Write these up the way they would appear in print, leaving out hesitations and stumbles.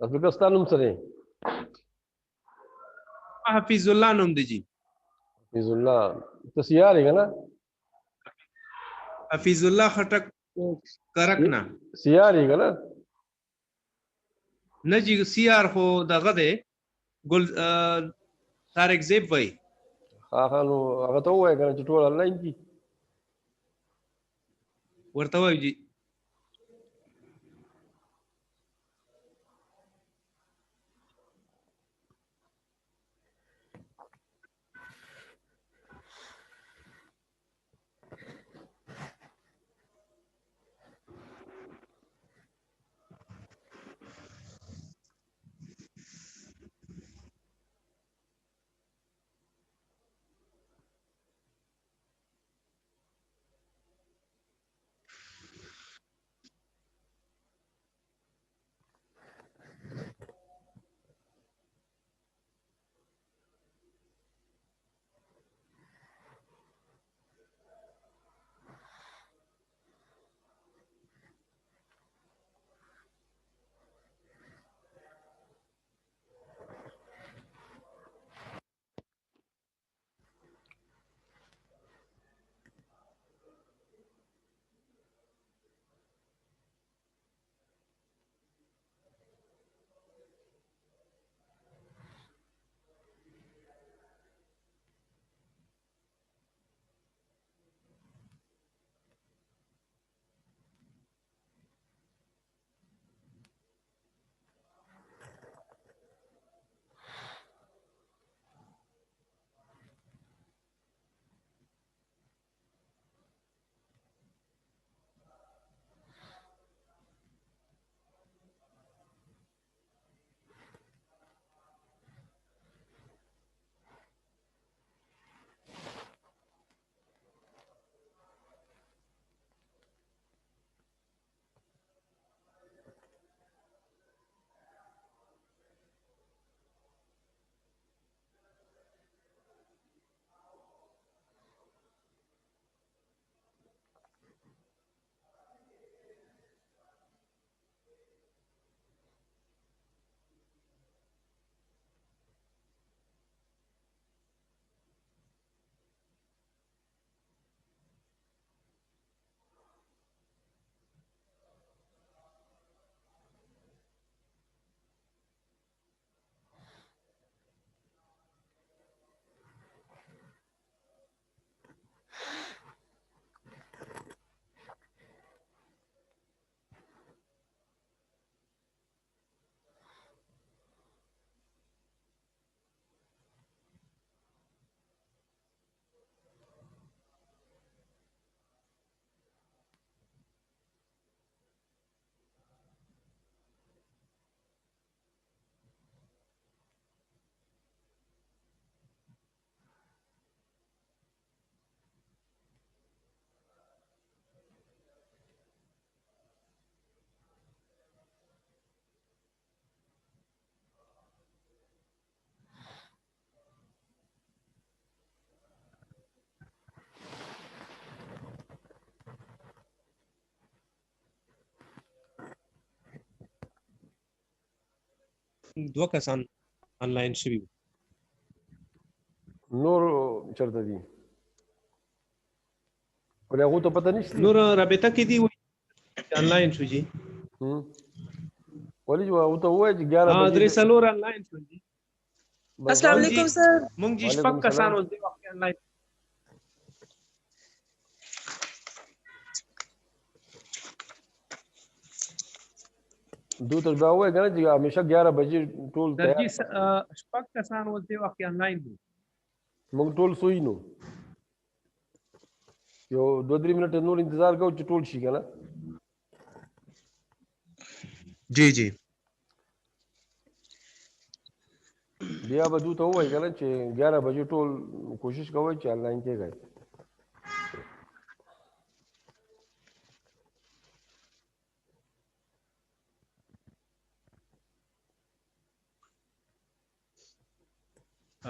افریقستان نوم څه دی؟ حفیظ الله نوم دی جی. حفیظ الله ته سیار یې کنه؟ حفیظ الله خټک کرک نه سیار یې کنه؟ نه جی سی آر خو دغه دی ګل طارق زیب وای. ها نو هغه ته ووایه کنه چې ټول آنلاین دي. ورته وایو جی. دوه کسان آنلاین شوي نور چرته دي؟ ولې هغو ته پته نشته؟ نور رابطه کې دي آنلاین شو جی. ولې هغو ته ووایه چې 11 بجې درې څلور آنلاین شو جی. السلام علیکم سر. مونږ جی شپږ کسان اوس دې وخت آنلاین. دو ته بیا ووایه کنه چې همیشه 11 بجې ټول تیار. درجی شپږ کسان اوس دې وخت آنلاین دي. موږ ټول سوی نو یو 2-3 منټه نور انتظار کوو چې ټول شي کنه. جی جی بیا به دوی ته ووایي کنه چې 11 بجې ټول کوشش کوئ چې آنلاین کېږئ.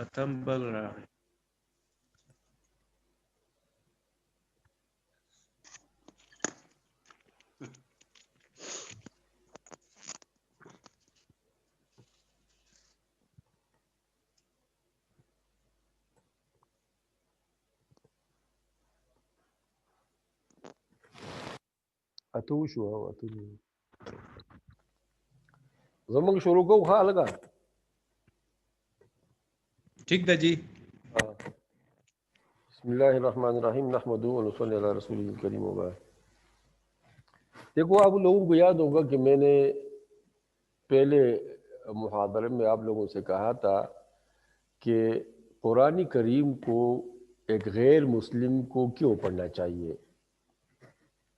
اتم بل راغی. اته شو اته زمونږ شروع کوو ښه لګا ٹھیک ده جی. بسم اللہ الرحمن الرحیم نحمدہ ونصلی علی رسول الکریم وبعد. دیکھو آپ لوگوں کو یاد ہوگا کہ میں نے پہلے محاضرے میں آپ لوگوں سے کہا تھا کہ قرآن کریم کو ایک غیر مسلم کو کیوں پڑھنا چاہیے.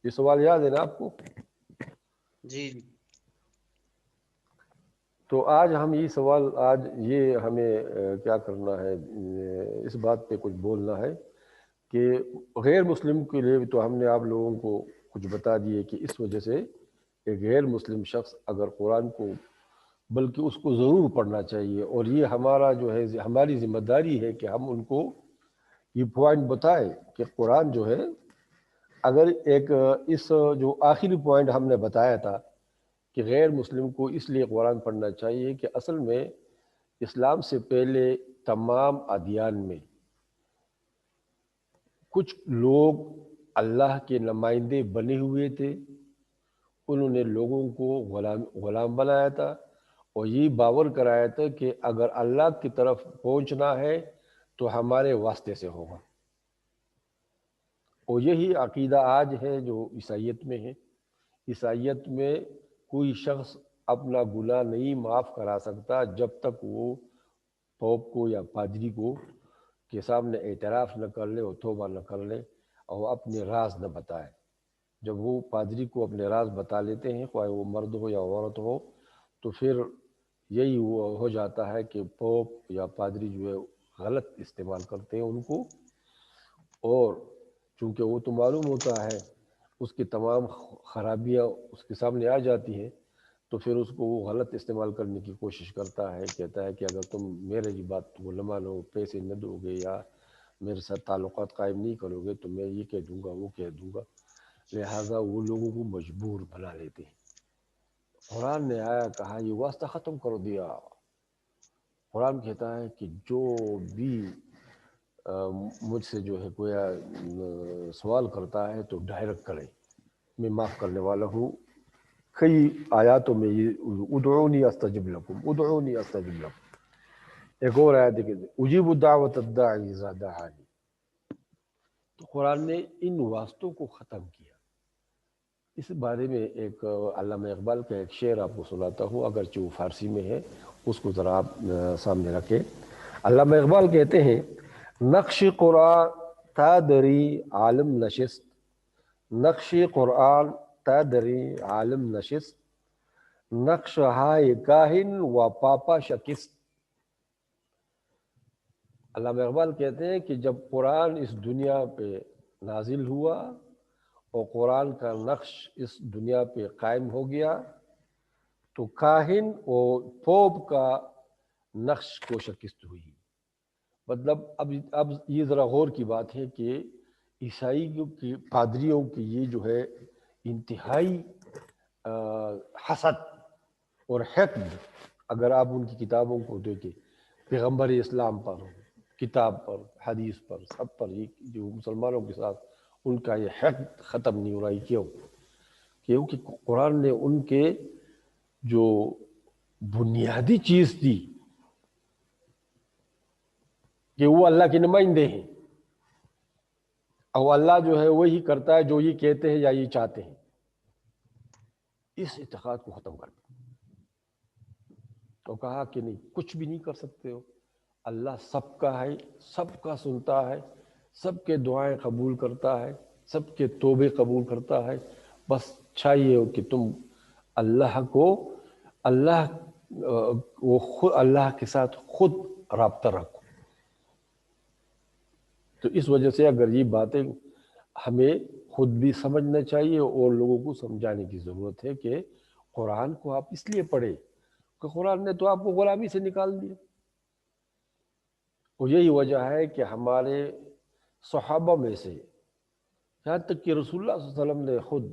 یہ سوال یاد ہے نا آپ کو؟ جی. تو آج ہم یہ سوال یہ ہمیں کیا کرنا ہے، اس بات پہ کچھ بولنا ہے کہ غیر مسلم کے لیے تو ہم نے آپ لوگوں کو کچھ بتا دیے کہ اس وجہ سے ایک غیر مسلم شخص اگر قرآن کو بلکہ اس کو ضرور پڑھنا چاہیے، اور یہ ہمارا جو ہے ہماری ذمہ داری ہے کہ ہم ان کو یہ پوائنٹ بتائیں کہ قرآن جو ہے اگر ایک اس جو آخری پوائنٹ ہم نے بتایا تھا کہ غیر مسلم کو اس لیے قرآن پڑھنا چاہیے کہ اصل میں اسلام سے پہلے تمام ادیان میں کچھ لوگ اللہ کے نمائندے بنے ہوئے تھے، انہوں نے لوگوں کو غلام بنایا تھا اور یہ باور کرایا تھا کہ اگر اللہ کی طرف پہنچنا ہے تو ہمارے واسطے سے ہوگا. اور یہی عقیدہ آج ہے جو عیسائیت میں ہے. عیسائیت میں کوئی شخص اپنا گناہ نہیں معاف کرا سکتا جب تک وہ پوپ کو یا پادری کو کے سامنے اعتراف نہ کر لے اور توبہ نہ کر لے اور اپنے راز نہ بتائے. جب وہ پادری کو اپنے راز بتا لیتے ہیں، خواہ وہ مرد ہو یا عورت ہو، تو پھر یہی ہو جاتا ہے کہ پوپ یا پادری جو ہے غلط استعمال کرتے ہیں ان کو، اور چونکہ وہ تو معلوم ہوتا ہے اس کی تمام خرابیاں اس کے سامنے آ جاتی ہیں، تو پھر اس کو وہ غلط استعمال کرنے کی کوشش کرتا ہے. کہتا ہے کہ اگر تم میرے یہ بات کو نہ مانو، پیسے نہ دو گے یا میرے ساتھ تعلقات قائم نہیں کرو گے تو میں یہ کہہ دوں گا وہ کہہ دوں گا. لہٰذا وہ لوگوں کو مجبور بنا لیتے ہیں. قرآن نے آیا کہا یہ واسطہ ختم کر دیا. قرآن کہتا ہے کہ جو بھی مجھ سے جو ہے کوئی سوال کرتا ہے تو ڈائریکٹ کرے، میں معاف کرنے والا ہوں. کئی آیاتوں میں یہ ادعونی استجب لکم، ادعونی استجب لکم. ایک اور آیت ہے اجیب دعوت الداعی اذا دعانی. تو قرآن نے ان واسطوں کو ختم کیا. اس بارے میں ایک علامہ اقبال کا ایک شعر آپ کو سناتا ہوں، اگرچہ وہ فارسی میں ہے، اس کو ذرا آپ سامنے رکھیں. علامہ اقبال کہتے ہیں نقش قرآن تادری عالم نشست، نقش قرآن تادری عالم نشست، نقش ہائے کاہن و پاپا شکست. علامہ اقبال کہتے ہیں کہ جب قرآن اس دنیا پہ نازل ہوا اور قرآن کا نقش اس دنیا پہ قائم ہو گیا تو کاہن اور پوپ کا نقش کو شکست ہوئی. مطلب اب یہ ذرا غور کی بات ہے کہ عیسائیوں کی پادریوں کی یہ جو ہے انتہائی حسد اور حقد، اگر آپ ان کی کتابوں کو دیکھیں، پیغمبر اسلام پر، کتاب پر، حدیث پر، سب پر، یہ جو مسلمانوں کے ساتھ ان کا یہ حقد ختم نہیں ہو رہا ہے. کیونکہ قرآن نے ان کے جو بنیادی چیز تھی کہ وہ اللہ کے نمائندے ہیں اور اللہ جو ہے وہی کرتا ہے جو یہ کہتے ہیں یا یہ چاہتے ہیں، اس اعتقاد کو ختم کر دیا. تو کہا کہ نہیں، کچھ بھی نہیں کر سکتے ہو، اللہ سب کا ہے، سب کا سنتا ہے، سب کے دعائیں قبول کرتا ہے، سب کے توبے قبول کرتا ہے. بس چاہیے ہو کہ تم اللہ کے ساتھ خود رابطہ رکھو. تو اس وجہ سے اگر یہ باتیں ہمیں خود بھی سمجھنا چاہیے اور لوگوں کو سمجھانے کی ضرورت ہے کہ قرآن کو آپ اس لیے پڑھیں کہ قرآن نے تو آپ کو غلامی سے نکال دیا. اور یہی وجہ ہے کہ ہمارے صحابہ میں سے یہاں تک کہ رسول اللہ صلی اللہ علیہ وسلم نے خود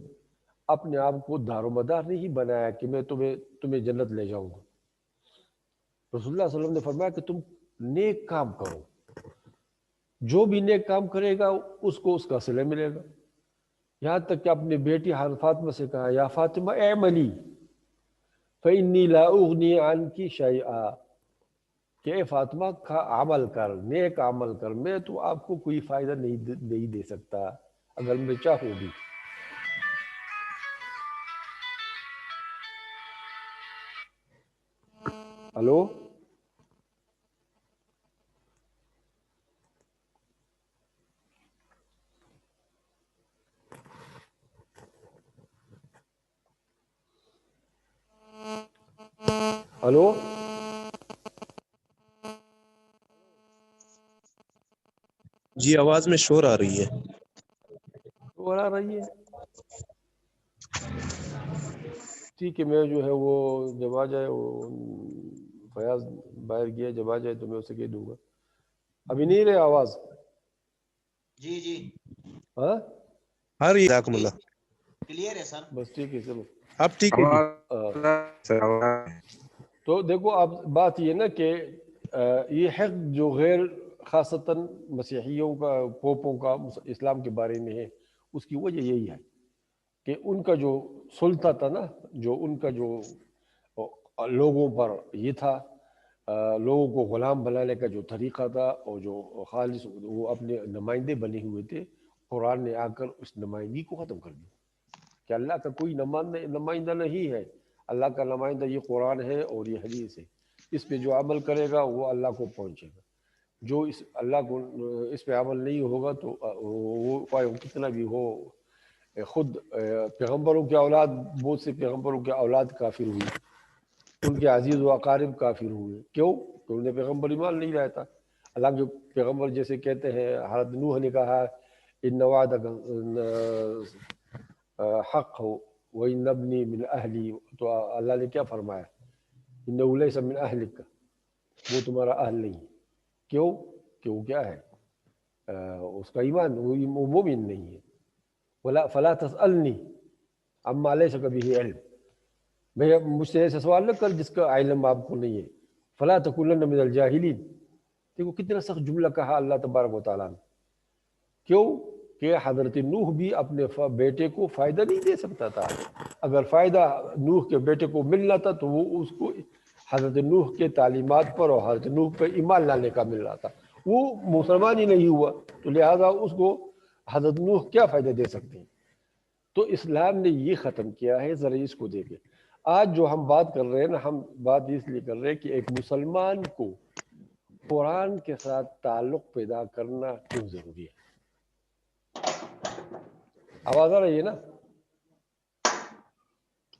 اپنے آپ کو دار و مدار نہیں بنایا کہ میں تمہیں جنت لے جاؤں گا. رسول اللہ صلی اللہ علیہ وسلم نے فرمایا کہ تم نیک کام کرو، جو بھی نیک کام کرے گا اس کو اس کا صلہ ملے گا. یہاں تک کہ اپنی بیٹی حضرت فاطمہ سے کہا یا فاطمہ اعملی فإنی لا اغنی عنکی شیئا، کہ اے فاطمہ کا عمل کر، نیک عمل کر، میں تو آپ کو کوئی فائدہ نہیں دے سکتا اگر میں چاہوں بھی۔ ہلو ہلو جی آواز میں شور آ رہی ہے۔ اور آ رہی ہے؟ ٹھیک ہے، میں جو ہے وہ جب آ جائے، وہ فیاض باہر گیا، جب آ جائے تو میں اسے کہہ دوں گا۔ ابھی نہیں رہے آواز؟ جی جی ہاں آ رہی ہے، جزاکم اللہ۔ کلیئر ہے سر۔ بس ٹھیک ہے، چلو۔ اب ٹھیک ہے جی۔ تو دیکھو اب بات یہ نا کہ یہ حق جو غیر خاصتاً مسیحیوں کا، پوپوں کا اسلام کے بارے میں ہے، اس کی وجہ یہی ہے کہ ان کا جو سلطہ تھا نا، جو ان کا جو لوگوں پر یہ تھا، لوگوں کو غلام بنانے کا جو طریقہ تھا، اور جو خالص وہ اپنے نمائندے بنے ہوئے تھے، قرآن نے آ کر اس نمائندگی کو ختم کر دیا کہ اللہ کا کوئی نمائندہ نہیں ہے، اللہ کا نمائندہ یہ قرآن ہے اور یہ حدیث ہے، اس پہ جو عمل کرے گا وہ اللہ کو پہنچے گا، جو اللہ کو اس پہ عمل نہیں ہوگا تو وہ کتنا بھی ہو، خود پیغمبروں کی اولاد، بہت سے پیغمبروں کی اولاد کافر ہوئی، ان کے عزیز و اقارب کافر ہوئے، کیوں؟ کہ انہیں پیغمبر ایمان نہیں لایا تھا۔ اللہ کے پیغمبر جیسے کہتے ہیں، حضرت نوح نے کہا ان وعدک حق ہو وَإِنَّ ابْنِي مِنْ أَهْلِي، تو اللہ نے کیا فرمایا؟ إِنَّهُ لَيْسَ مِنْ أَهْلِكَ، وہ تمہارا اہل نہیں ہے، کیوں؟ کہ وہ کیا ہے؟ اس کا ایمان، وہ مومن نہیں ہے۔ فَلَا تَسْأَلْنِي عَمَّا لَيْسَ بِهِ عِلْمٌ، مجھ سے ایسا سوال نہ کر جس کا علم آپ کو نہیں ہے۔ فَلَا تَكُونَنَّ مِنَ الْجَاهِلِينَ، دیکھو کتنا سخت جملہ کہا اللہ تبارک و تعالیٰ نے، کیوں؟ کہ حضرت نوح بھی اپنے بیٹے کو فائدہ نہیں دے سکتا تھا، اگر فائدہ نوح کے بیٹے کو ملنا تھا تو وہ اس کو حضرت نوح کے تعلیمات پر اور حضرت نوح پہ ایمان لانے کا مل رہا تھا، وہ مسلمان ہی نہیں ہوا، تو لہذا اس کو حضرت نوح کیا فائدہ دے سکتے ہیں؟ تو اسلام نے یہ ختم کیا ہے، ذرا اس کو دیکھیں۔ آج جو ہم بات کر رہے ہیں نا، ہم بات اس لیے کر رہے ہیں کہ ایک مسلمان کو قرآن کے ساتھ تعلق پیدا کرنا کیوں ضروری ہے۔ آواز آ رہی ہے نا؟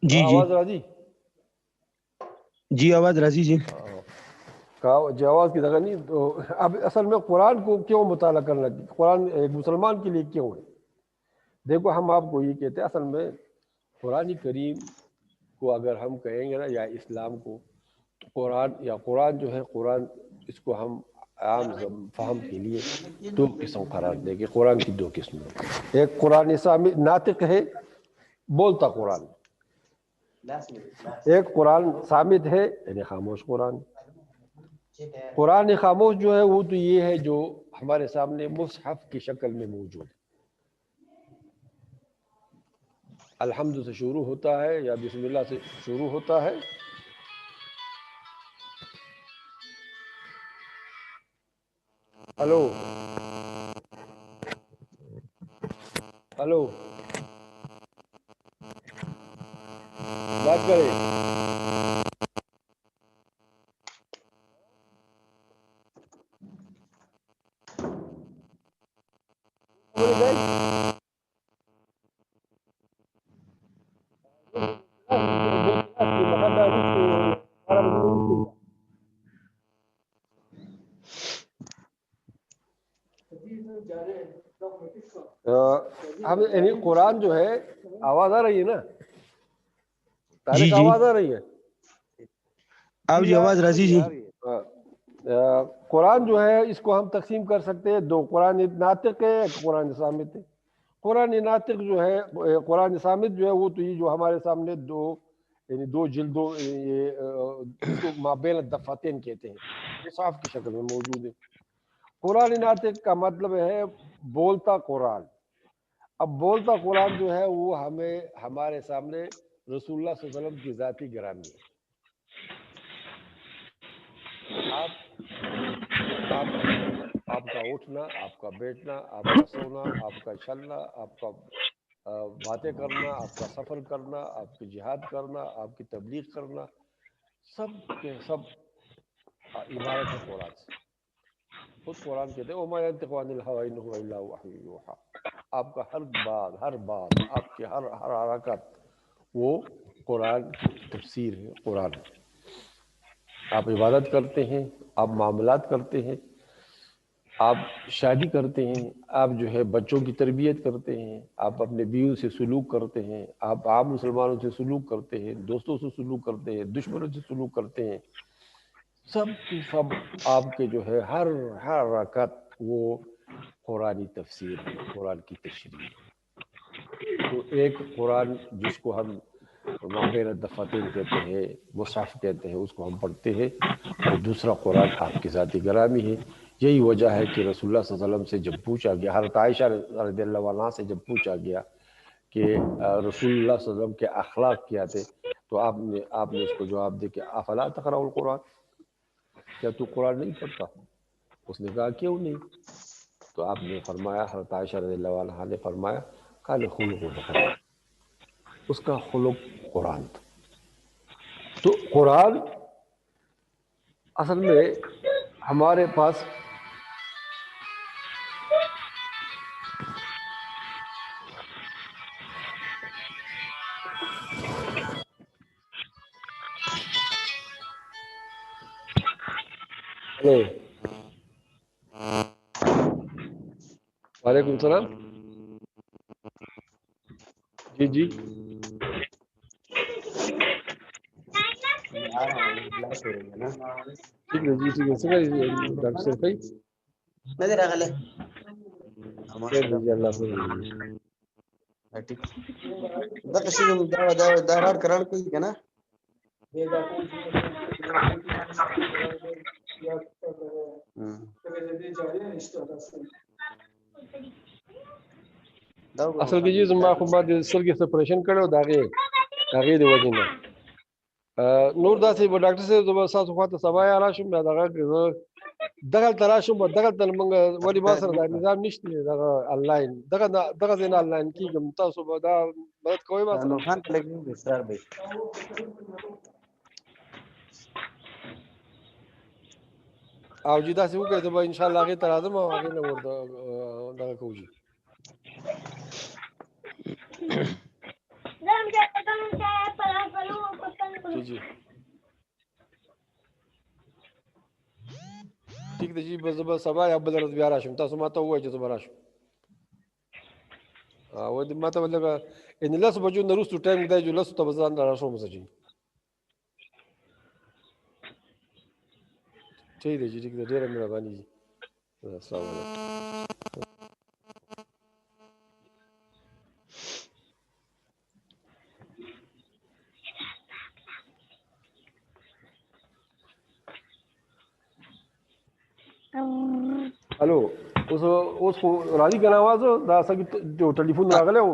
جی جی آواز راضی؟ جی آواز راضی جی۔ جو آواز کی جگہ نہیں، تو اب اصل میں قرآن کو کیوں مطالعہ کرنا، قرآن ایک مسلمان کے لیے کیوں ہے؟ دیکھو ہم آپ کو یہ کہتے ہیں، اصل میں قرآن کریم کو اگر ہم کہیں گے نا، یا اسلام کو، تو قرآن جو ہے، قرآن اس کو ہم عام فہم کے لیے دو قسم قرار دیں کہ قرآن کی دو قسم ہیں۔ ایک قرآن صامت ناطق ہے، بولتا قرآن، ایک قرآن صامت ہے یعنی خاموش قرآن۔ قرآن خاموش جو ہے وہ تو یہ ہے جو ہمارے سامنے مصحف کی شکل میں موجود ہے، الحمد سے شروع ہوتا ہے یا بسم اللہ سے شروع ہوتا ہے، ہلو ہلو بات کریں۔ اب یعنی قرآن جو ہے، آواز آ رہی ہے نا جی طارق؟ جی آواز آ رہی ہے؟ آپ جی آواز راضی جی۔ قرآن جو ہے اس کو ہم تقسیم کر سکتے ہیں دو، قرآن ناطق ہے، ایک قرآن صامت ہے۔ قرآن ناطق جو ہے، قرآن صامت جو ہے وہ تو یہ جو ہمارے سامنے یعنی دو جلدوں، اس کو مابین الدفتین کہتے ہیں، مصحف کی شکل میں موجود ہے۔ قرآن ناطق کا مطلب ہے بولتا قرآن۔ اب بولتا قرآن جو ہے وہ ہمیں ہمارے سامنے رسول اللہ صلی اللہ علیہ وسلم کی ذاتی گرامی ہے. آپ کا اٹھنا، آپ کا بیٹھنا، آپ کا سونا، آپ کا چلنا، آپ کا باتیں کرنا، آپ کا سفر کرنا، آپ کی جہاد کرنا، آپ کی تبلیغ کرنا، سب کے سب عبارت ہے قرآن سے. خود قرآن کہتے ہیں وَمَا يَنطِقُ عَنِ الْهَوَىٰ إِنْ هُوَ إِلَّا وَحْيٌ يُوحَىٰ. آپ کا ہر بات، آپ کی ہر حرکت وہ قرآن کی تفسیر ہے، قرآن ہے. آپ عبادت کرتے ہیں، آپ معاملات کرتے ہیں، آپ شادی کرتے ہیں، آپ جو ہے بچوں کی تربیت کرتے ہیں، آپ اپنے بیوی سے سلوک کرتے ہیں، آپ عام مسلمانوں سے سلوک کرتے ہیں، دوستوں سے سلوک کرتے ہیں، دشمنوں سے سلوک کرتے ہیں، سب کی سب آپ کے جو ہے ہر حرکت وہ قرآنی تفسیر ہے، قرآن کی تشریح ہے. تو ایک قرآن جس کو ہم مابین الدفتین کہتے ہیں، مصحف کہتے ہیں، اس کو ہم پڑھتے ہیں، اور دوسرا قرآن آپ کی ذاتی گرامی ہے. یہی وجہ ہے کہ رسول اللہ صلی اللہ علیہ وسلم سے جب پوچھا گیا، حضرت عائشہ رضی اللہ عنہا سے جب پوچھا گیا کہ رسول اللہ صلی اللہ علیہ وسلم کے اخلاق کیا تھے، تو آپ نے اس کو جواب دے کہ افلا تقرأ القرآن، کیا تو قرآن نہیں پڑھتا؟ اس نے کہا کیوں نہیں؟ تو آپ نے فرمایا، حضرت عائشہ رضی اللہ عنہا نے فرمایا کان خلق القرآن، اس کا خلق قرآن تھا. تو قرآن اصل میں ہمارے پاس ہلو، وعلیکم السلام. جی جی ٹھیک ہے جی، ٹھیک ہے. څنګه ډاکټر صاحب کوي؟ نه دی راغلی خیر دی جی، الله خیر دی. ټیک دغه شی دا راډ کراړ کوي کنه اصل کې چې زما خو ما د سترګې سپریشن کړو داغې د وجې نه نور داسې به ډاکټر صاحب زما ستاسو خوا ته سبا یا راشم بیا دغلته راشم دغلته موږ ولې ما سره دا نظام نشته دی دغه انلاین دغه ځای نه انلاین کېږم تاسو به دا مدد کوئ ما سره نورخان لګي اسرار به او چې داسې وکړئ ته به انشاءالله هغې ته راځم او هغې نه ورته دغه کوو جي جی جی ٹھیک دی جی زه به سبا یا بله ورځ بیا راشم تاسو ما ته ووایئ چې زه به راشم ما ته لږه یعنې 10 بجو نه وروستو ټایم دی چې 10 ته به ځان راشم زه جي ٹھیک دی جی ٹھیک دی ډېره مهرباني جي السلام علیکم ہلو اوس کو راضی کا آواز دا سګي جو ټلیفون راغله ہو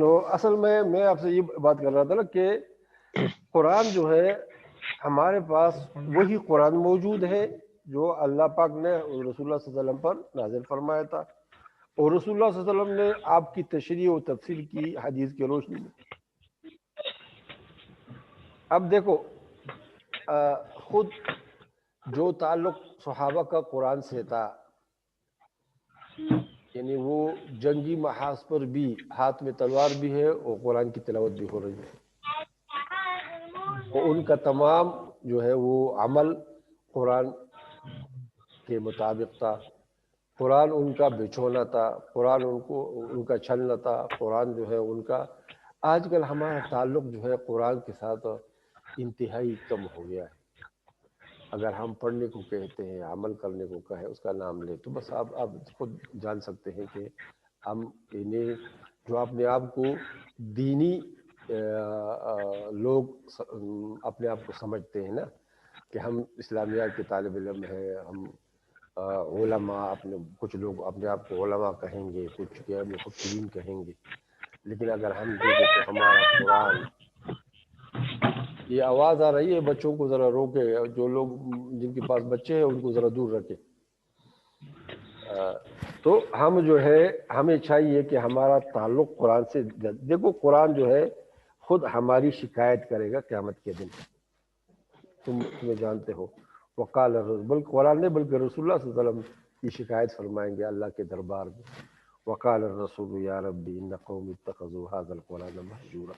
نو اصل میں آپ سے یہ بات کر رہا تھا نا کہ قرآن جو ہے ہمارے پاس وہی قرآن موجود ہے جو اللہ پاک نے رسول اللہ صلی اللہ علیہ وسلم پر نازل فرمایا تھا اور رسول اللہ صلی اللہ علیہ وسلم نے آپ کی تشریح و تفسیر کی حدیث کی روشنی میں. اب دیکھو خود جو تعلق صحابہ کا قرآن سے تھا یعنی وہ جنگی محاذ پر بھی ہاتھ میں تلوار بھی ہے اور قرآن کی تلاوت بھی ہو رہی ہے اور ان کا تمام جو ہے وہ عمل قرآن کے مطابق تھا. قرآن ان کا بچھونا تھا، قرآن ان کا چھلنا تھا، قرآن جو ہے ان کا. آج کل ہمارا تعلق جو ہے قرآن کے ساتھ انتہائی کم ہو گیا ہے. اگر ہم پڑھنے کو کہتے ہیں عمل کرنے کو کہے اس کا نام لے تو بس آپ خود جان سکتے ہیں کہ ہم انہیں جو اپنے آپ کو دینی لوگ اپنے آپ کو سمجھتے ہیں نا کہ ہم اسلامیات کے طالب علم ہیں، ہم علماء اپنے کچھ لوگ اپنے آپ کو علماء کہیں گے، کچھ کے مفکرین کہیں گے، لیکن اگر ہم دیکھیں تو ہمارا قرآن، یہ آواز آ رہی ہے، بچوں کو ذرا روکے، جو لوگ جن کے پاس بچے ہیں ان کو ذرا دور رکھے۔ تو ہم جو ہے ہمیں چاہیے کہ ہمارا تعلق قرآن سے، دیکھو قرآن جو ہے خود ہماری شکایت کرے گا قیامت کے دن، تمہیں جانتے ہو۔ وقال بلکہ قرآن نہیں بلکہ رسول اللہ صلی اللہ علیہ وسلم کی شکایت فرمائیں گے اللہ کے دربار میں۔ وقال الرسول یا ربی ان قوم اتخذوا هذا القرآن مہجورا،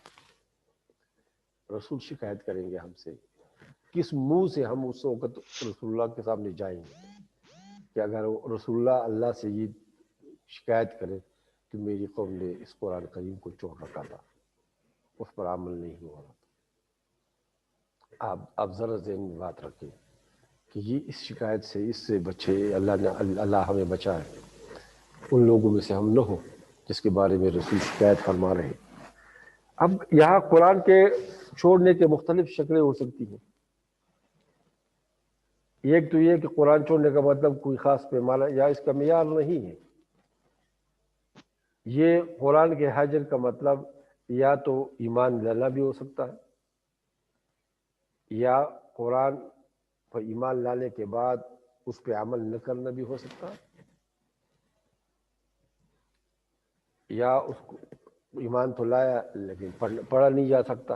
رسول شکایت کریں گے ہم سے، کس منہ سے ہم اس وقت رسول اللہ کے سامنے جائیں گے کہ اگر رسول اللہ اللہ سے یہ شکایت کرے کہ میری قوم نے اس قرآن کریم کو چھوڑ رکھا تھا، اس پر عمل نہیں ہوا رہا تھا۔ آپ ذرا ذہن میں بات رکھیں کہ یہ اس شکایت سے، اس سے بچے، اللہ ہمیں بچائے، ان لوگوں میں سے ہم نہ ہو جس کے بارے میں رسول شکایت فرما رہے ہیں۔ اب یہاں قرآن کے چھوڑنے کے مختلف شکلیں ہو سکتی ہیں۔ ایک تو یہ کہ قرآن چھوڑنے کا مطلب کوئی خاص پیمانہ یا اس کا معیار نہیں ہے۔ یہ قرآن کے حجر کا مطلب یا تو ایمان لانا بھی ہو سکتا ہے، یا قرآن پر ایمان لانے کے بعد اس پہ عمل نہ کرنا بھی ہو سکتا ہے، یا اس کو ایمان تو لایا لیکن پڑھا نہیں جا سکتا۔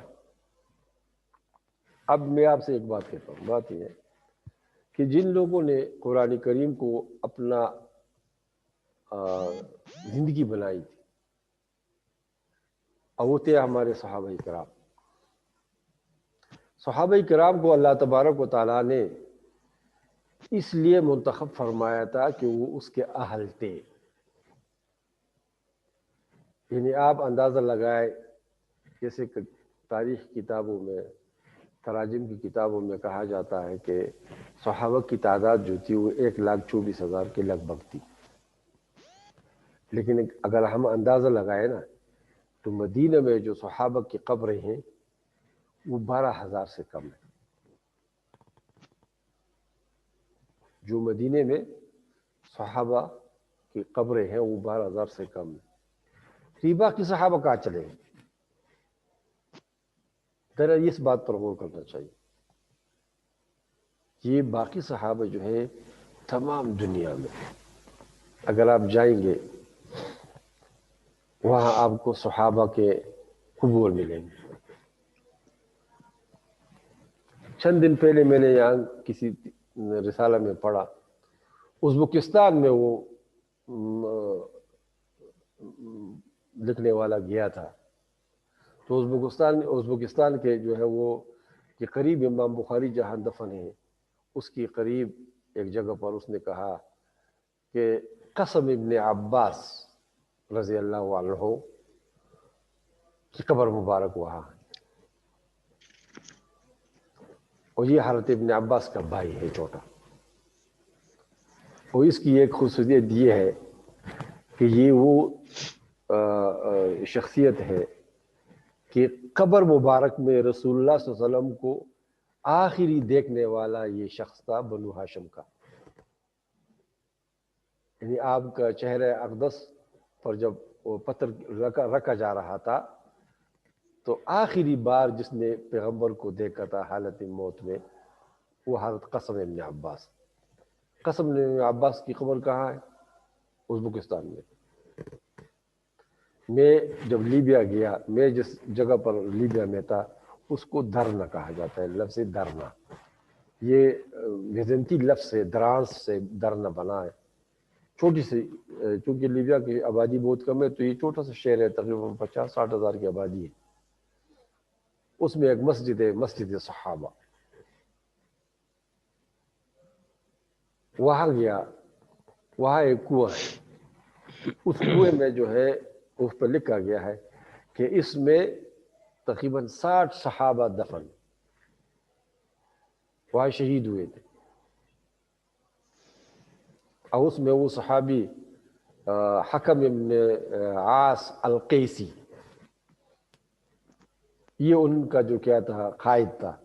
اب میں آپ سے ایک بات کہتا ہوں، بات یہ ہے کہ جن لوگوں نے قرآن کریم کو اپنا زندگی بنائی تھی، اور وہ تھے ہمارے صحابہ کرام۔ صحابہ کرام کو اللہ تبارک و تعالیٰ نے اس لیے منتخب فرمایا تھا کہ وہ اس کے اہل تھے۔ یعنی آپ اندازہ لگائے، جیسے کہ تاریخ کتابوں میں، تراجم کی کتابوں میں کہا جاتا ہے کہ صحابہ کی تعداد جو تھی وہ 1,24,000 کے لگ بھگ تھی، لیکن اگر ہم اندازہ لگائے نا تو مدینہ میں جو صحابہ کی قبریں ہیں وہ 12,000 سے کم ہیں۔ جو مدینے میں صحابہ کی قبریں ہیں وہ 12,000 سے کم ہیں۔ باقی صحابہ کہاں چلے گئے؟ ذرا اس بات پر غور کرنا چاہیے۔ یہ باقی صحابہ جو ہے تمام دنیا میں اگر آپ جائیں گے وہاں آپ کو صحابہ کے قبور ملیں گے۔ چند دن پہلے میں نے یہاں کسی رسالہ میں پڑھا، ازبکستان میں وہ لکھنے والا گیا تھا، تو ازبکستان کے جو ہے وہ کہ قریب امام بخاری جہاں دفن ہے اس کی قریب ایک جگہ پر اس نے کہا کہ قسم ابن عباس رضی اللہ عنہ کی قبر مبارک وہاں ہے، اور یہ حضرت ابن عباس کا بھائی ہے چھوٹا۔ اور اس کی ایک خصوصیت یہ ہے کہ یہ وہ شخصیت ہے کہ قبر مبارک میں رسول اللہ صلی اللہ علیہ وسلم کو آخری دیکھنے والا یہ شخص تھا بنو ہاشم کا۔ یعنی آپ کا چہرہ اقدس پر جب وہ پتھر رکھا جا رہا تھا تو آخری بار جس نے پیغمبر کو دیکھا تھا حالت موت میں وہ حضرت قاسم ابن عباس۔ قاسم ابن عباس کی قبر کہاں ہے؟ ازبکستان میں۔ میں جب لیبیا گیا، میں جس جگہ پر لیبیا میں تھا اس کو درنا کہا جاتا ہے، لفظ درنا، یہ بیزنطی لفظ ہے، درانس سے درنا بنا ہے۔ چھوٹی سی، چونکہ لیبیا کی آبادی بہت کم ہے تو یہ چھوٹا سا شہر ہے، تقریباً 50-60 ہزار کی آبادی ہے۔ اس میں ایک مسجد ہے، مسجد صحابہ۔ وہاں گیا، وہاں ایک کنواں ہے، اس کنویں میں جو ہے اس پر لکھا گیا ہے کہ اس میں تقریباً 60 صحابہ دفن وہاں شہید ہوئے تھے، اور اس میں وہ صحابی حکم ابن عاص القیسی، یہ ان کا جو کیا تھا قائد تھا،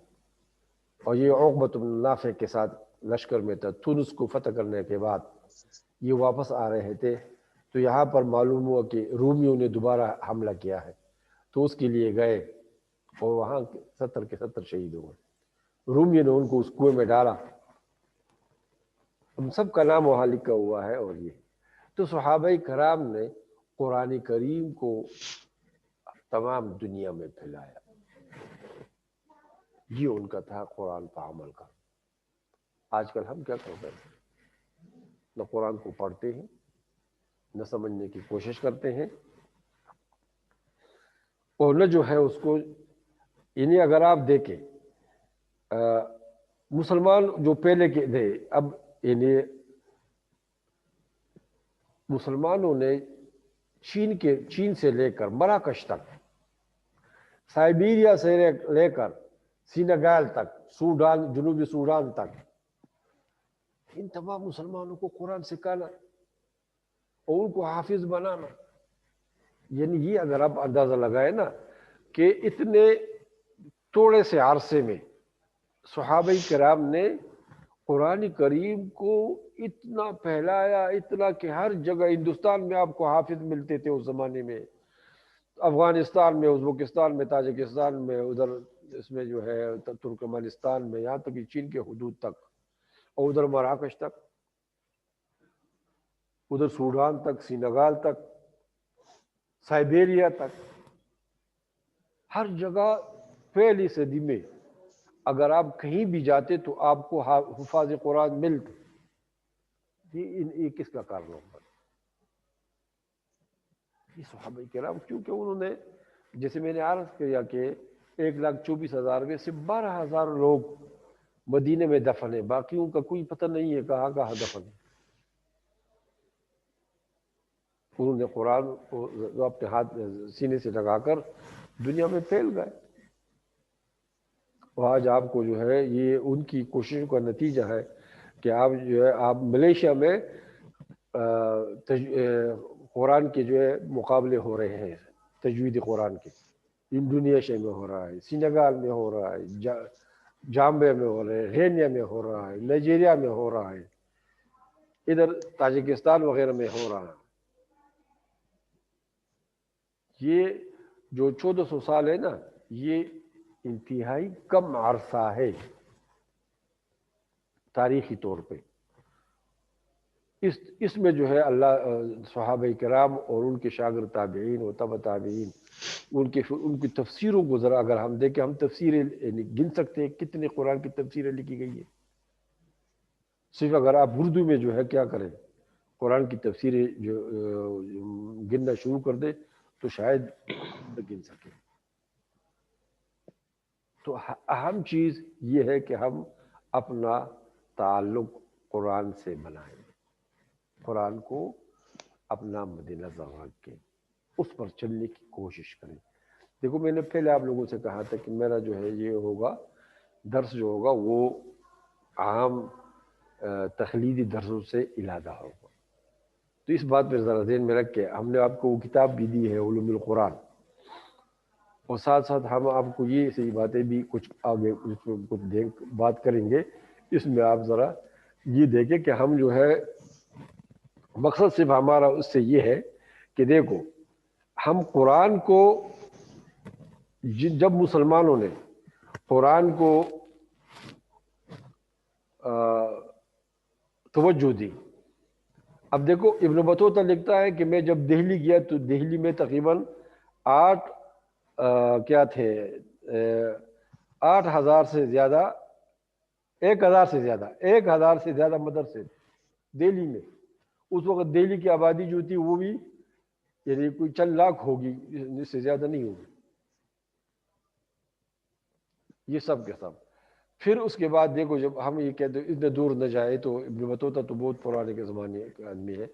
اور یہ عقبۃ بن نافع کے ساتھ لشکر میں تھا، تونس کو فتح کرنے کے بعد یہ واپس آ رہے تھے، تو یہاں پر معلوم ہوا کہ رومیوں نے دوبارہ حملہ کیا ہے، تو اس کے لیے گئے اور وہاں 70 کے 70 شہید ہو گئے۔ رومیوں نے ان کو اس کنویں میں ڈالا، ہم سب کا نام وہاں لکھا ہوا ہے۔ اور یہ تو صحابہ کرام نے قرآن کریم کو تمام دنیا میں پھیلایا، یہ ان کا تھا قرآن پر عمل کا۔ آج کل ہم کیا کرتے ہیں؟ نہ قرآن کو پڑھتے ہیں، نہ سمجھنے کی کوشش کرتے ہیں، اور نہ جو ہے اس کو، یعنی اگر آپ دیکھیں مسلمان جو پہلے کے تھے، اب یعنی مسلمانوں نے چین سے لے کر مراکش تک، سائبیریا سے لے کر سینگال تک، سوڈان، جنوبی سوڈان تک، ان تمام مسلمانوں کو قرآن سکھانا اور ان کو حافظ بنانا، یعنی یہ اگر آپ اندازہ لگائیں نا کہ اتنے تھوڑے سے عرصے میں صحابہ کرام نے قرآن کریم کو اتنا پھیلایا، اتنا کہ ہر جگہ، ہندوستان میں آپ کو حافظ ملتے تھے اس زمانے میں، افغانستان میں، ازبکستان میں، تاجکستان میں، ادھر اس میں جو ہے ترکمانستان میں، یہاں تک کہ چین کے حدود تک، اور ادھر مراکش تک، ادھر سوڈان تک، سینگال تک، سائبیریا تک، ہر جگہ پہلی صدی میں اگر آپ کہیں بھی جاتے تو آپ کو حفاظ قرآن ملتے۔ یہ کس کا کارنامہ ہوگا؟ یہ صحابہ کرام، کیونکہ انہوں نے، جیسے میں نے عرض کیا کہ 1,24,000 میں سے 12,000 لوگ مدینے میں دفن ہیں، باقیوں کا کوئی پتہ نہیں ہے کہاں کہاں دفن ہے۔ انہوں نے قرآن کو اپنے ہاتھ سینے سے لگا کر دنیا میں پھیل گئے، اور آج آپ کو جو ہے یہ ان کی کوششوں کا نتیجہ ہے کہ آپ جو ہے، آپ ملیشیا میں قرآن کے جو ہے مقابلے ہو رہے ہیں، تجوید قرآن کے، انڈونیشیا میں ہو رہا ہے، سینگال میں ہو رہا ہے، جامبے میں ہو رہا ہے، غینیا میں ہو رہا ہے، نائجیریا میں ہو رہا ہے، ادھر تاجکستان وغیرہ میں ہو رہا ہے۔ یہ جو 1400 سال ہے نا، یہ انتہائی کم عرصہ ہے تاریخی طور پہ۔ اس میں جو ہے اللہ، صحابہ کرام اور ان کے شاگرد تابعین اور تبع تابعین، ان کی تفسیروں کو ذرا اگر ہم دیکھیں، ہم تفسیریں گن سکتے ہیں کتنے قرآن کی تفسیریں لکھی گئی ہیں؟ صرف اگر آپ اردو میں جو ہے کیا کریں، قرآن کی تفسیریں جو گننا شروع کر دیں تو شاید نہ گن سکیں۔ تو اہم چیز یہ ہے کہ ہم اپنا تعلق قرآن سے بنائیں، قرآن کو اپنا مد نظر رکھ کے اس پر چلنے کی کوشش کریں۔ دیکھو، میں نے پہلے آپ لوگوں سے کہا تھا کہ میرا جو ہے یہ ہوگا درس جو ہوگا وہ عام تخلیدی درسوں سے علیحدہ ہوگا، تو اس بات پہ ذرا ذہن میں رکھ کے ہم نے آپ کو وہ کتاب بھی دی ہے علوم القرآن، اور ساتھ ساتھ ہم آپ کو یہ صحیح باتیں بھی کچھ آگے کچھ بات کریں گے۔ اس میں آپ ذرا یہ دیکھیں کہ ہم جو ہے مقصد صرف ہمارا اس سے یہ ہے کہ دیکھو، ہم قرآن کو جب مسلمانوں نے قرآن کو توجہ دی، اب دیکھو ابن بطوطہ لکھتا ہے کہ میں جب دہلی گیا تو دہلی میں تقریباً 8,000 سے زیادہ 1,000 سے زیادہ مدرسے دہلی میں۔ اس وقت دہلی کی آبادی جو تھی وہ بھی یعنی کوئی چند لاکھ ہوگی، اس سے زیادہ نہیں ہوگی، یہ سب کے سب۔ پھر اس کے بعد دیکھو، جب ہم یہ کہتے ہیں اتنے دور نہ جائے، تو ابن بطوطہ تو بہت پرانے کے زمانے کا آدمی ہے،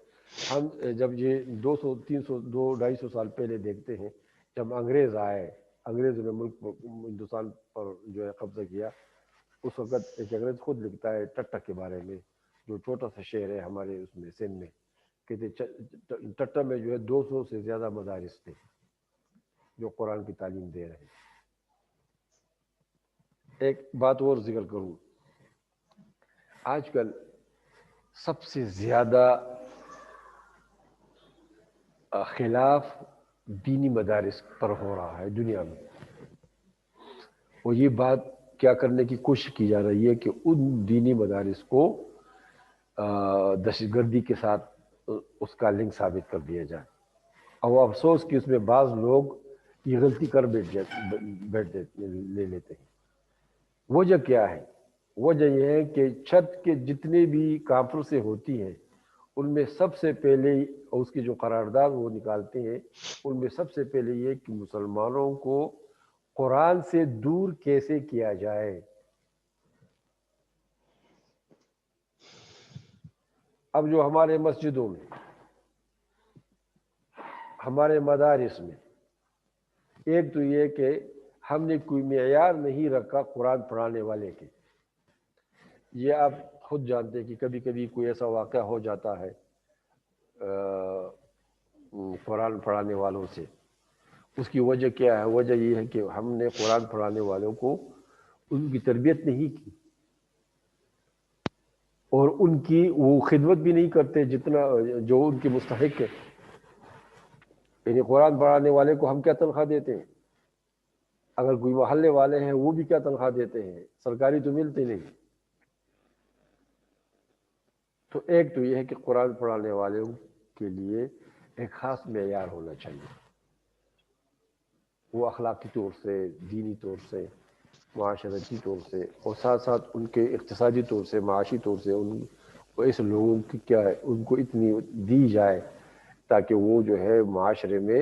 ہم جب یہ 200 300 200-250 سال پہلے دیکھتے ہیں، جب انگریز آئے، انگریزوں نے ملک ہندوستان پر جو ہے قبضہ کیا، اس وقت ایک انگریز خود لکھتا ہے ٹٹا کے بارے میں، جو چھوٹا سا شہر ہے ہمارے اس میں سندھ میں، کہتے ٹٹا میں جو ہے 200 سے زیادہ مدارس تھے جو قرآن کی تعلیم دے رہے ہیں۔ ایک بات اور ذکر کروں، آج کل سب سے زیادہ خلاف دینی مدارس پر ہو رہا ہے دنیا میں، اور یہ بات کیا کرنے کی کوشش کی جا رہی ہے کہ ان دینی مدارس کو دہشت گردی کے ساتھ اس کا لنک ثابت کر دیا جائے، اور افسوس کہ اس میں بعض لوگ یہ غلطی کر لے لیتے ہیں۔ وجہ کیا ہے؟ وجہ یہ ہے کہ چھت کے جتنے بھی کانفرنسیں ہوتی ہیں ان میں سب سے پہلے اس کی جو قرارداد وہ نکالتے ہیں، ان میں سب سے پہلے یہ کہ مسلمانوں کو قرآن سے دور کیسے کیا جائے۔ اب جو ہمارے مسجدوں میں، ہمارے مدارس میں، ایک تو یہ کہ ہم نے کوئی معیار نہیں رکھا قرآن پڑھانے والے کے۔ یہ آپ خود جانتے ہیں کہ کبھی کبھی کوئی ایسا واقعہ ہو جاتا ہے قرآن پڑھانے والوں سے، اس کی وجہ کیا ہے؟ وجہ یہ ہے کہ ہم نے قرآن پڑھانے والوں کو ان کی تربیت نہیں کی، اور ان کی وہ خدمت بھی نہیں کرتے جتنا جو ان کے مستحق ہے۔ یعنی قرآن پڑھانے والے کو ہم کیا تنخواہ دیتے ہیں؟ اگر کوئی محلے والے ہیں وہ بھی کیا تنخواہ دیتے ہیں؟ سرکاری تو ملتے نہیں۔ تو ایک تو یہ ہے کہ قرآن پڑھانے والوں کے لیے ایک خاص معیار ہونا چاہیے، وہ اخلاقی طور سے، دینی طور سے، معاشرتی طور سے، اور ساتھ ساتھ ان کے اقتصادی طور سے، معاشی طور سے ان کو ایسے لوگوں کی کیا ہے ان کو اتنی دی جائے تاکہ وہ جو ہے معاشرے میں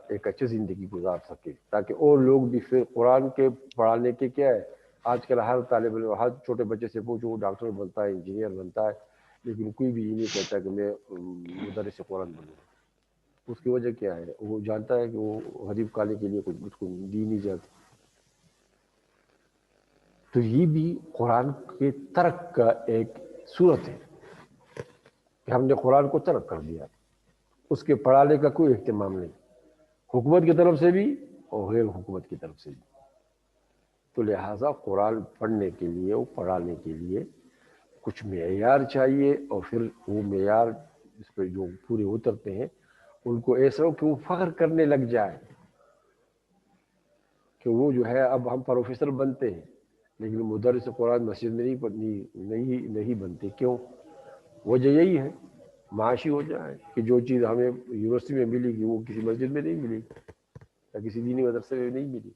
ایک اچھی زندگی گزار سکے، تاکہ اور لوگ بھی پھر قرآن کے پڑھانے کے کیا ہے۔ آج کل ہر طالب علم، ہر چھوٹے بچے سے پوچھو وہ ڈاکٹر بنتا ہے، انجینئر بنتا ہے، لیکن کوئی بھی یہ نہیں کہتا کہ میں مدرس قرآن بنوں۔ اس کی وجہ کیا ہے؟ وہ جانتا ہے کہ وہ غریب کالے کے لیے کچھ اس کو دی نہیں جاتی۔ تو یہ بھی قرآن کے ترک کا ایک صورت ہے کہ ہم نے قرآن کو ترک کر دیا، اس کے پڑھانے کا کوئی اہتمام نہیں، حکومت کی طرف سے بھی اور غیر حکومت کی طرف سے بھی۔ تو لہٰذا قرآن پڑھنے کے لیے اور پڑھانے کے لیے کچھ معیار چاہیے، اور پھر وہ معیار اس پہ جو پورے اترتے ہیں ان کو ایسا ہو کہ وہ فخر کرنے لگ جائے کہ وہ جو ہے اب ہم پروفیسر بنتے ہیں لیکن مدرس قرآن مسجد میں نہیں بنتے۔ کیوں؟ وجہ یہی ہے، معاشی وجہ ہے کہ جو چیز ہمیں یونیورسٹی میں ملے گی وہ کسی مسجد میں نہیں ملے گی یا کسی دینی مدرسے میں نہیں ملی۔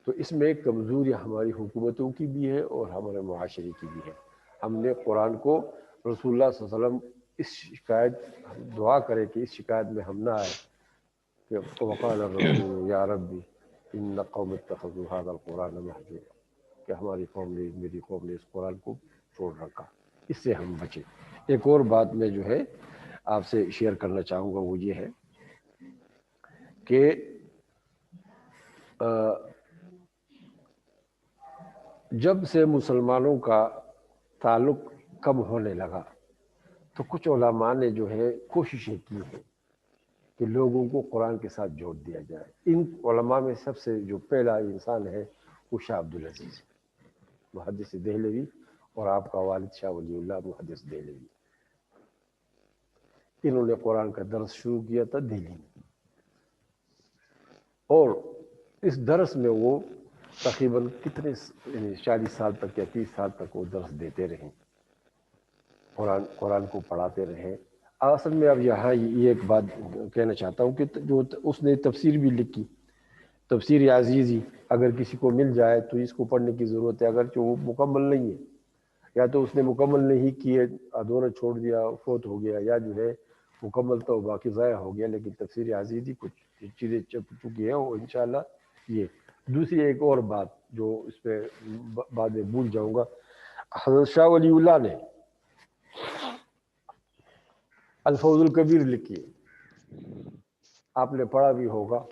تو اس میں ایک کمزوری ہماری حکومتوں کی بھی ہے اور ہمارے معاشرے کی بھی ہے۔ ہم نے قرآن کو، رسول اللہ صلی اللہ علیہ وسلم اس شکایت، دعا کرے کہ اس شکایت میں ہم نہ آئے کہ وقال الرسول یا ربی ان قوم اتخذوا هذا القرآن مهجورا، کہ ہماری قوم نے، میری قوم نے اس قرآن کو چھوڑ رکھا، اس سے ہم بچیں۔ ایک اور بات میں جو ہے آپ سے شیئر کرنا چاہوں گا، وہ یہ ہے کہ جب سے مسلمانوں کا تعلق کم ہونے لگا تو کچھ علماء نے جو ہے کوششیں کی ہیں کہ لوگوں کو قرآن کے ساتھ جوڑ دیا جائے۔ ان علماء میں سب سے جو پہلا انسان ہے وہ شاہ عبدالعزیز محدث دہلوی، اور آپ کا والد شاہ ولی اللہ محدث دہلوی۔ انہوں نے قرآن کا درس شروع کیا تھا دہلی میں، اور اس درس میں وہ تقریباً کتنے 40 سال تک یا 30 سال تک وہ درس دیتے رہے، قرآن کو پڑھاتے رہے۔ اصل میں اب یہاں یہ ایک بات کہنا چاہتا ہوں کہ جو اس نے تفسیر بھی لکھی، تفسیر عزیزی، اگر کسی کو مل جائے تو اس کو پڑھنے کی ضرورت ہے، اگرچہ وہ مکمل نہیں ہے، یا تو اس نے مکمل نہیں کیے، ادھورا چھوڑ دیا، فوت ہو گیا، یا جو ہے مکمل تو باقی ضائع ہو گیا، لیکن تفسیر عزیزی کچھ چیزیں چپ چکی ہیں، وہ انشاءاللہ۔ یہ دوسری ایک اور بات جو اس پہ بعد میں بھول جاؤں گا، حضرت شاہ ولی اللہ نے الفوز الکبیر لکھی، آپ نے پڑھا بھی ہوگا،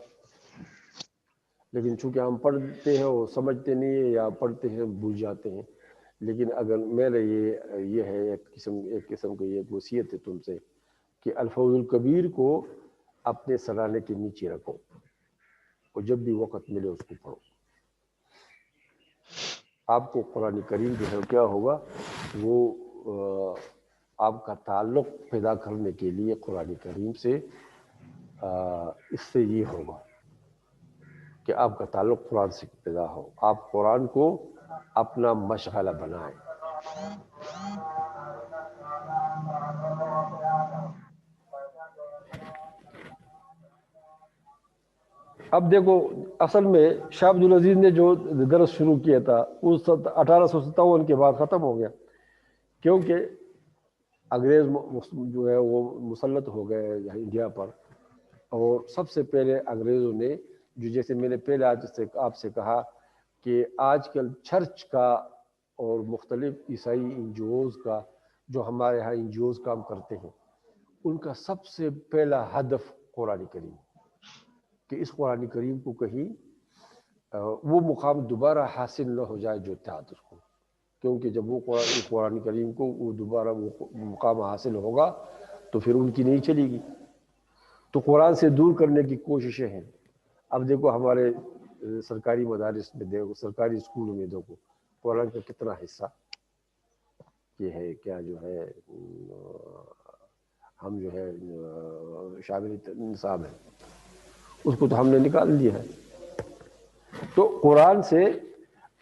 لیکن چونکہ ہم پڑھتے ہیں وہ سمجھتے نہیں ہیں، یا پڑھتے ہیں بھول جاتے ہیں۔ لیکن اگر میرا یہ ہے ایک قسم کی ایک وصیت ہے تم سے کہ الفوز الکبیر کو اپنے سرانے کے نیچے رکھو اور جب بھی وقت ملے اس کو پڑھو۔ آپ کو قرآن کریم جو ہے کیا ہوگا وہ آپ کا تعلق پیدا کرنے کے لیے قرآن کریم سے اس سے یہ ہوگا کہ آپ کا تعلق قرآن سے پیدا ہو، آپ قرآن کو اپنا مشغلہ بنائیں۔ اب دیکھو اصل میں شاہ عبد العزیز نے جو درس شروع کیا تھا وہ 1857 کے بعد ختم ہو گیا، کیونکہ انگریز جو ہے وہ مسلط ہو گئے انڈیا پر، اور سب سے پہلے انگریزوں نے جو، جیسے میں نے پہلے آج سے آپ سے کہا کہ آج کل چرچ کا اور مختلف عیسائی انجیوز کا جو ہمارے ہاں انجیوز کام کرتے ہیں، ان کا سب سے پہلا ہدف قرآن کریم، کہ اس قرآن کریم کو کہیں وہ مقام دوبارہ حاصل نہ ہو جائے جو تھا اس کو، کیونکہ جب وہ قرآن کریم کو وہ دوبارہ وہ مقام حاصل ہوگا تو پھر ان کی نہیں چلے گی، تو قرآن سے دور کرنے کی کوششیں ہیں۔ اب دیکھو ہمارے سرکاری مدارس میں دیکھو، سرکاری اسکولوں میں دیکھو قرآن کا کتنا حصہ یہ ہے، کیا جو ہے ہم جو ہے شامل نصاب ہے اس کو تو ہم نے نکال دیا ہے۔ تو قرآن سے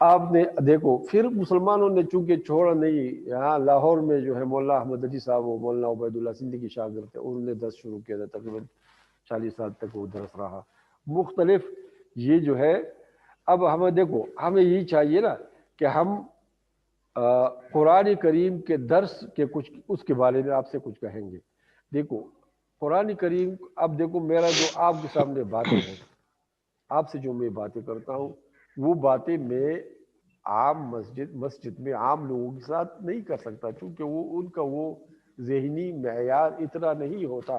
آپ نے دیکھو پھر مسلمانوں نے چونکہ چھوڑا نہیں، یہاں لاہور میں جو ہے مولانا احمد علی صاحب و مولانا عبید اللہ سندھی کی شاگرد تھے، انہوں نے درس شروع کیا تھا، تقریباً 40 سال تک وہ درس رہا مختلف، یہ جو ہے اب ہمیں دیکھو ہمیں یہی چاہیے نا کہ ہم قرآن کریم کے درس کے کچھ اس کے بارے میں آپ سے کچھ کہیں گے۔ دیکھو قرآن کریم، اب دیکھو میرا جو آپ کے سامنے باتیں ہیں، آپ سے جو میں باتیں کرتا ہوں وہ باتیں میں عام مسجد میں عام لوگوں کے ساتھ نہیں کر سکتا، چونکہ وہ ان کا وہ ذہنی معیار اتنا نہیں ہوتا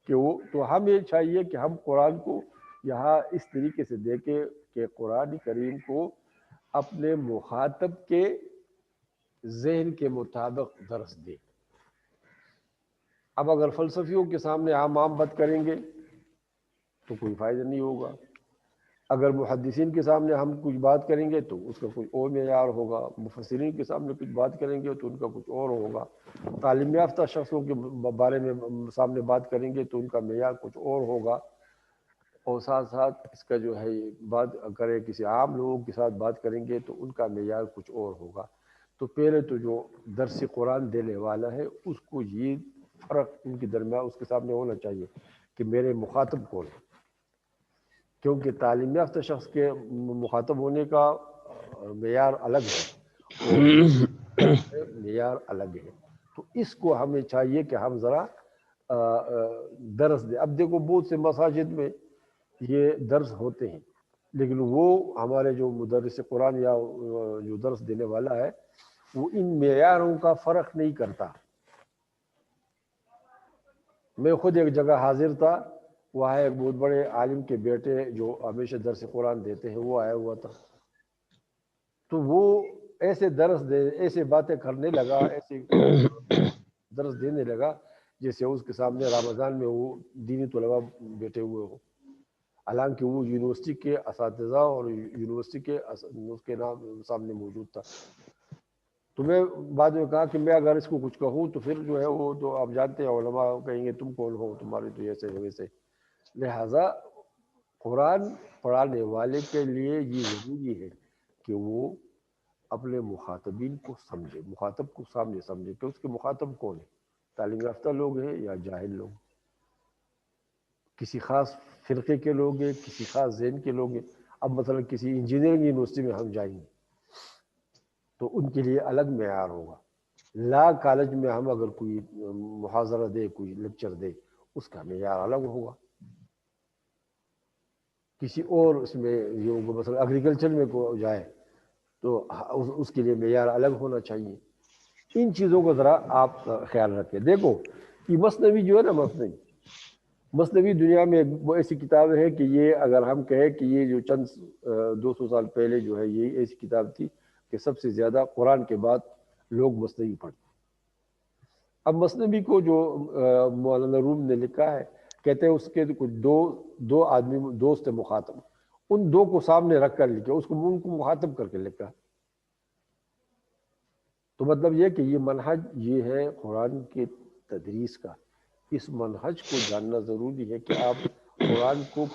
کہ وہ، تو ہمیں چاہیے کہ ہم قرآن کو یہاں اس طریقے سے دیکھیں کہ قرآن کریم کو اپنے مخاطب کے ذہن کے مطابق درس دے۔ اب اگر فلسفیوں کے سامنے عام بات کریں گے تو کوئی فائدہ نہیں ہوگا، اگر محدثین کے سامنے ہم کچھ بات کریں گے تو اس کا کچھ اور معیار ہوگا، مفسرین کے سامنے کچھ بات کریں گے تو ان کا کچھ اور ہوگا، تعلیم یافتہ شخصوں کے بارے میں سامنے بات کریں گے تو ان کا معیار کچھ اور ہوگا، اور ساتھ ساتھ اس کا جو ہے بات کریں کسی عام لوگوں کے ساتھ بات کریں گے تو ان کا معیار کچھ اور ہوگا۔ تو پہلے تو جو درس قرآن دینے والا ہے اس کو یہ فرق ان کے درمیان اس کے سامنے ہونا چاہیے کہ میرے مخاطب کون ہے، کیونکہ تعلیم یافتہ شخص کے مخاطب ہونے کا معیار الگ ہے اور معیار الگ ہے، تو اس کو ہمیں چاہیے کہ ہم ذرا درس دیں۔ اب دیکھو بہت سے مساجد میں یہ درس ہوتے ہیں، لیکن وہ ہمارے جو مدرس قرآن یا جو درس دینے والا ہے وہ ان معیاروں کا فرق نہیں کرتا۔ میں خود ایک جگہ حاضر تھا، وہاں ایک بہت بڑے عالم کے بیٹے جو ہمیشہ درس قرآن دیتے ہیں وہ آیا ہوا تھا، تو وہ ایسے درس دے، ایسے باتیں کرنے لگا، ایسے درس دینے لگا جیسے اس کے سامنے رمضان میں وہ دینی طلباء بیٹھے ہوئے ہوں، حالانکہ وہ یونیورسٹی کے اساتذہ اور یونیورسٹی کے اس کے نام سامنے موجود تھا۔ تو میں بعد میں کہا کہ میں اگر اس کو کچھ کہوں تو پھر جو ہے وہ تو آپ جانتے ہیں علماء کہیں گے تم کون ہو، تمہاری تو ایسے ویسے، لہٰذا قرآن پڑھانے والے کے لیے یہ ضروری ہے کہ وہ اپنے مخاطبین کو سمجھے، مخاطب کو سامنے سمجھے کہ اس کے مخاطب کون ہے، تعلیم یافتہ لوگ ہیں یا جاہل لوگ، کسی خاص فرقے کے لوگ ہیں، کسی خاص ذہن کے لوگ ہیں۔ اب مثلا کسی انجینئرنگ یونیورسٹی میں ہم جائیں گے تو ان کے لیے الگ معیار ہوگا، لا کالج میں ہم اگر کوئی محاضرہ دے، کوئی لیکچر دے، اس کا معیار الگ ہوگا، کسی اور اس میں یہ مثلا ایگریکلچر میں کو جائے تو اس کے لیے معیار الگ ہونا چاہیے۔ ان چیزوں کو ذرا آپ خیال رکھیں۔ دیکھو یہ مثنوی جو ہے نا، مثنوی دنیا میں وہ ایسی کتاب ہے کہ یہ اگر ہم کہیں کہ یہ جو چند 200 سال پہلے جو ہے یہ ایسی کتاب تھی کہ سب سے زیادہ قرآن کے بعد لوگ مثنوی پڑھتے۔ اب مثنوی کو جو مولانا روم نے لکھا ہے، کہتے ہیں اس کے کچھ دو آدمی دوست مخاطب، ان دو کو سامنے رکھ کر لکھا، اس کو ان کو مخاطب کر کے لکھا، تو مطلب یہ کہ یہ منہج یہ ہے قرآن کے تدریس کا، اس منہج کو جاننا ضروری ہے کہ آپ قرآن کو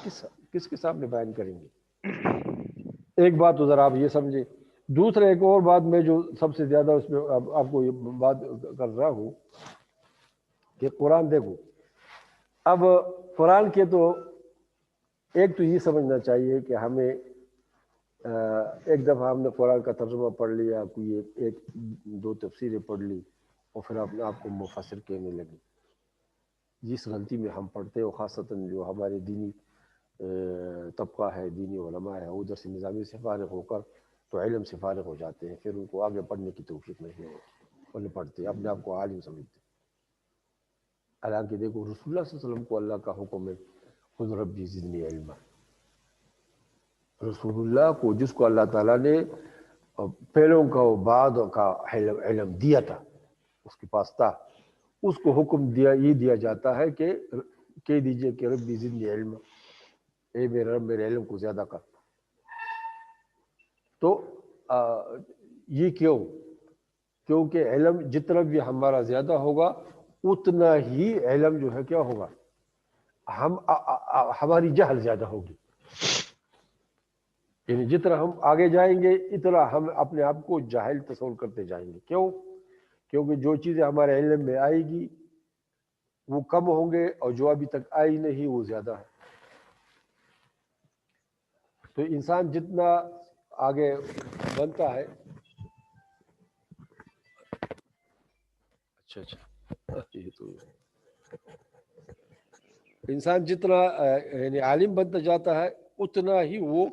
کس کے سامنے بیان کریں گے۔ ایک بات تو ذرا آپ یہ سمجھیں۔ دوسرا ایک اور بات میں جو سب سے زیادہ اس میں آپ کو یہ بات کر رہا ہوں کہ قرآن دیکھو، اب قرآن کے تو ایک تو یہ سمجھنا چاہیے کہ ہمیں ایک دفعہ ہم نے قرآن کا ترجمہ پڑھ لیا، کوئی ایک دو تفسیریں پڑھ لی اور پھر اپنے آپ کو مفسر کہنے لگے۔ جس غلطی میں ہم پڑھتے ہیں، خاصتاً جو ہمارے دینی طبقہ ہے، دینی علماء ہے، ادھر سے نظامی سے فارغ ہو کر تو علم سے فارغ ہو جاتے ہیں، پھر ان کو آگے پڑھنے کی توفیق نہیں ہوتی، اور نہیں پڑھتے، اپنے آپ کو عالم سمجھتے۔ حالانکہ دیکھو رسول اللہ صلی اللہ علیہ وسلم کو اللہ کا حکم ہے خذ ربی زدنی علما۔ رسول اللہ کو، جس کو اللہ تعالیٰ نے پہلوں کا و بعد کا علم دیا تھا، اس کے پاس تھا، اس کو حکم یہ دیا جاتا ہے کہ کہہ دیجئے کہ ربی زدنی علما، اے میرے رب میرے علم کو زیادہ کر۔ تو یہ کیونکہ علم جتنا بھی ہمارا زیادہ ہوگا اتنا ہی علم جو ہے کیا ہوگا، ہماری جہل زیادہ ہوگی۔ یعنی جتنا ہم آگے جائیں گے اتنا ہم اپنے آپ کو جاہل تصور کرتے جائیں گے۔ کیونکہ جو چیزیں ہمارے علم میں آئے گی وہ کم ہوں گے، اور جو ابھی تک آئی نہیں وہ زیادہ ہے۔ تو انسان جتنا آگے بنتا ہے، یہ تو انسان جتنا یعنی عالم بنتا جاتا ہے اتنا ہی وہ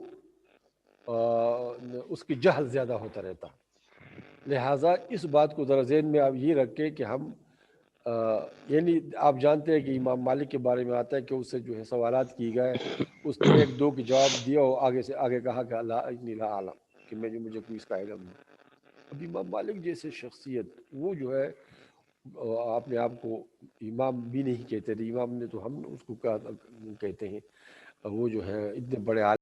اس کی جہل زیادہ ہوتا رہتا ہے۔ لہٰذا اس بات کو ذرا ذہن میں آپ یہ رکھیں کہ ہم یعنی آپ جانتے ہیں کہ امام مالک کے بارے میں آتا ہے کہ اس سے جو ہے سوالات کی گئے، اس نے ایک دو کے جواب دیا اور آگے سے آگے کہا کہ لا انی لا اعلم، کہ مجھے کوئی اس کا علم نہیں۔ اب امام مالک جیسے شخصیت، وہ جو ہے اپنے آپ کو امام بھی نہیں کہتے تھے، امام نے تو ہم اس کو کہتے ہیں، وہ جو ہے اتنے بڑے